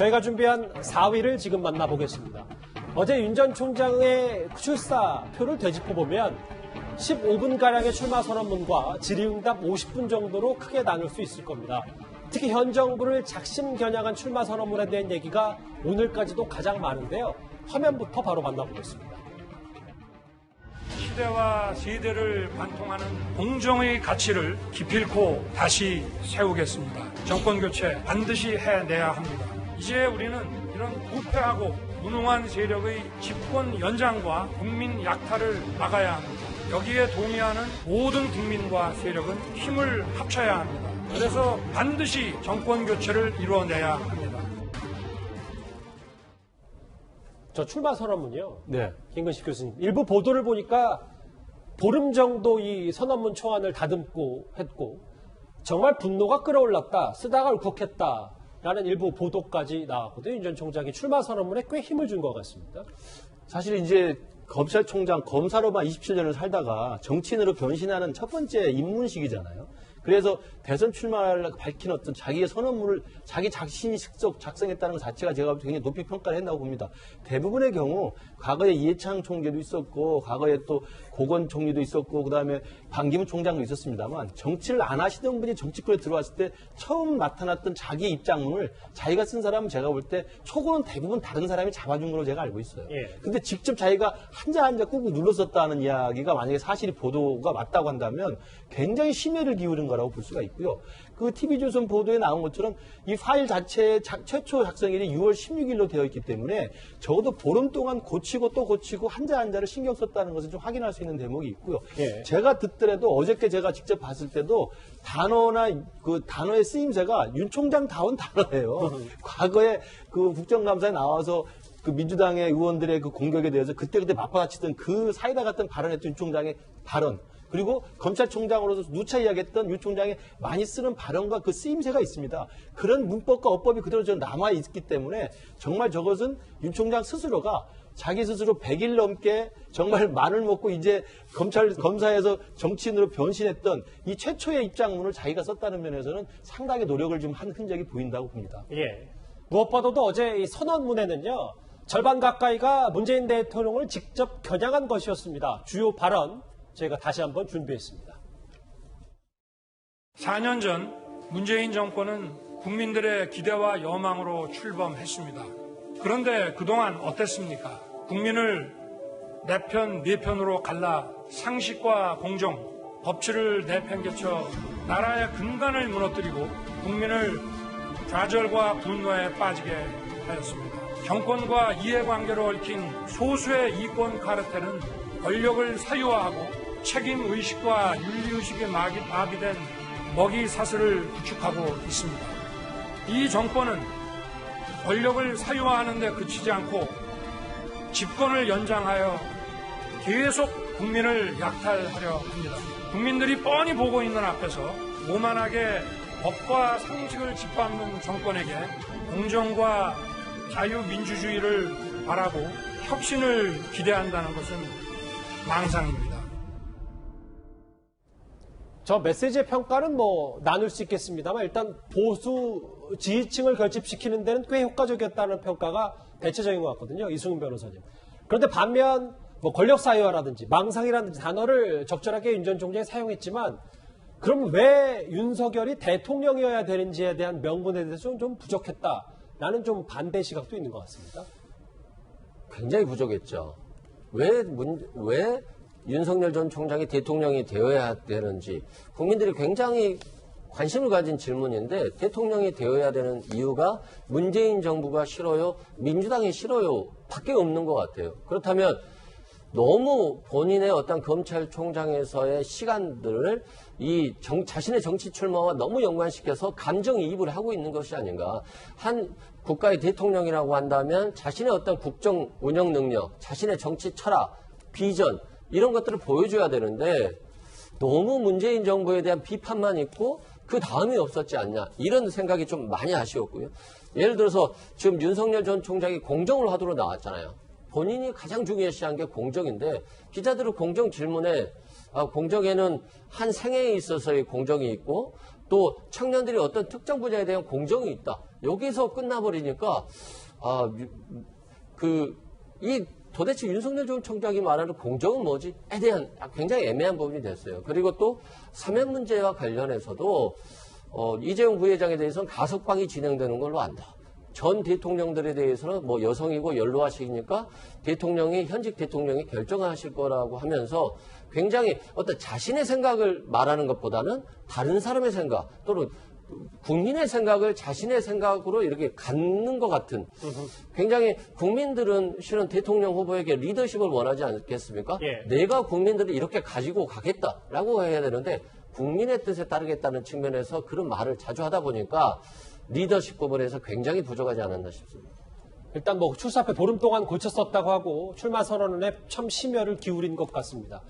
저희가 준비한 4위를 지금 만나보겠습니다. 어제 윤 전 총장의 출사표를 되짚어보면 15분가량의 출마 선언문과 질의응답 50분 정도로 크게 나눌 수 있을 겁니다. 특히 현 정부를 작심겨냥한 출마 선언문에 대한 얘기가 오늘까지도 가장 많은데요. 화면부터 바로 만나보겠습니다. 시대와 세대를 관통하는 공정의 가치를 기필코 다시 세우겠습니다. 정권교체 반드시 해내야 합니다. 이제 우리는 이런 부패하고 무능한 세력의 집권 연장과 국민 약탈을 막아야 합니다. 여기에 동의하는 모든 국민과 세력은 힘을 합쳐야 합니다. 그래서 반드시 정권교체를 이루어내야 합니다. 저 출마 선언문이요. 네. 김근식 교수님. 일부 보도를 보니까 보름 정도 이 선언문 초안을 다듬고 했고 정말 분노가 끌어올랐다. 쓰다가 울컥했다라는 일부 보도까지 나왔거든요. 윤 전 총장이 출마 선언문에 꽤 힘을 준 것 같습니다. 사실 이제 검찰총장, 검사로만 27년을 살다가 정치인으로 변신하는 첫 번째 입문식이잖아요. 그래서 대선 출마를 밝힌 어떤 자기의 선언문을 자기 자신이 직접 작성했다는 것 자체가 제가 굉장히 높이 평가를 했다고 봅니다. 대부분의 경우 과거에 이해창 총재도 있었고 과거에 또 고건 총리도 있었고 그다음에 반기문 총장도 있었습니다만 정치를 안 하시던 분이 정치권에 들어왔을 때 처음 나타났던 자기의 입장문을 자기가 쓴 사람은 제가 볼 때 초고는 대부분 다른 사람이 잡아준 걸로 제가 알고 있어요. 근데 직접 자기가 한자 한자 꾹꾹 눌렀었다는 이야기가 만약에 사실이 보도가 맞다고 한다면 굉장히 심혈을 기울인 거라고 볼 수가 있고요. 그 TV조선 보도에 나온 것처럼 이 파일 자체의 최초 작성일이 6월 16일로 되어 있기 때문에 적어도 보름 동안 고치고 또 고치고 한자 한자를 신경 썼다는 것을 좀 확인할 수 있는 대목이 있고요. 제가 듣더라도 어저께 제가 직접 봤을 때도 단어나 그 단어의 쓰임새가 윤 총장다운 단어예요. 과거에 그 국정감사에 나와서 그 민주당의 의원들의 그 공격에 대해서 그때그때 맞받아치던 그 사이다 같은 발언했던 윤 총장의 발언. 그리고 검찰총장으로서 누차 이야기했던 윤 총장의 많이 쓰는 발언과 그 쓰임새가 있습니다. 그런 문법과 어법이 그대로 좀 남아있기 때문에 정말 저것은 윤 총장 스스로가 자기 스스로 100일 넘게 정말 마늘 먹고 이제 검사에서 정치인으로 변신했던 이 최초의 입장문을 자기가 썼다는 면에서는 상당히 노력을 좀 한 흔적이 보인다고 봅니다. 무엇보다도 어제 이 선언문에는요. 절반 가까이가 문재인 대통령을 직접 겨냥한 것이었습니다. 주요 발언 저희가 다시 한번 준비했습니다. 4년 전 문재인 정권은 국민들의 기대와 여망으로 출범했습니다. 그런데 그동안 어땠습니까? 국민을 내 편, 네 편으로 갈라 상식과 공정, 법치를 내팽개쳐 나라의 근간을 무너뜨리고 국민을 좌절과 분노에 빠지게 하였습니다. 정권과 이해관계로 얽힌 소수의 이권 카르텔은 권력을 사유화하고 책임의식과 윤리의식에 마비된 먹이 사슬을 구축하고 있습니다. 이 정권은 권력을 사유화하는 데 그치지 않고 집권을 연장하여 계속 국민을 약탈하려 합니다. 국민들이 뻔히 보고 있는 앞에서 오만하게 법과 상식을 짓밟는 정권에게 공정과 자유민주주의를 바라고 혁신을 기대한다는 것은 망상입니다. 저 메시지의 평가는 뭐 나눌 수 있겠습니다만 일단 보수 지지층을 결집시키는 데는 꽤 효과적이었다는 평가가 대체적인 것 같거든요. 이승훈 변호사님. 그런데 반면 뭐 권력 사유화라든지 망상이라든지 단어를 적절하게 윤 전 총장이 사용했지만 그럼 왜 윤석열이 대통령이어야 되는지에 대한 명분에 대해서 좀 부족했다라는 좀 반대 시각도 있는 것 같습니다. 굉장히 부족했죠. 왜 윤석열 전 총장이 대통령이 되어야 되는지 국민들이 굉장히 관심을 가진 질문인데 대통령이 되어야 되는 이유가 문재인 정부가 싫어요? 민주당이 싫어요? 밖에 없는 것 같아요. 그렇다면 너무 본인의 어떤 검찰총장에서의 시간들을 자신의 정치 출마와 너무 연관시켜서 감정이입을 하고 있는 것이 아닌가. 한 국가의 대통령이라고 한다면 자신의 어떤 국정 운영 능력, 자신의 정치 철학, 비전 이런 것들을 보여줘야 되는데 너무 문재인 정부에 대한 비판만 있고 그 다음이 없었지 않냐. 이런 생각이 좀 많이 아쉬웠고요. 예를 들어서 지금 윤석열 전 총장이 공정을 하도록 나왔잖아요. 본인이 가장 중요시한 게 공정인데 기자들은 공정 질문에 공정에는 한 생애에 있어서의 공정이 있고 또 청년들이 어떤 특정 분야에 대한 공정이 있다. 여기서 끝나버리니까 도대체 윤석열 전 총장이 말하는 공정은 뭐지?에 대한 굉장히 애매한 부분이 됐어요. 그리고 또 사면 문제와 관련해서도 이재용 부회장에 대해서는 가석방이 진행되는 걸로 안다. 전 대통령들에 대해서는 뭐 여성이고 연로하시니까 현직 대통령이 결정하실 거라고 하면서 굉장히 어떤 자신의 생각을 말하는 것보다는 다른 사람의 생각 또는 국민의 생각을 자신의 생각으로 이렇게 갖는 것 같은 굉장히 국민들은 실은 대통령 후보에게 리더십을 원하지 않겠습니까? 예. 내가 국민들을 이렇게 가지고 가겠다라고 해야 되는데 국민의 뜻에 따르겠다는 측면에서 그런 말을 자주 하다 보니까 리더십 부분에서 굉장히 부족하지 않았나 싶습니다. 일단 뭐 출사 앞에 보름 동안 고쳤었다고 하고 출마 선언에 참 심혈을 기울인 것 같습니다.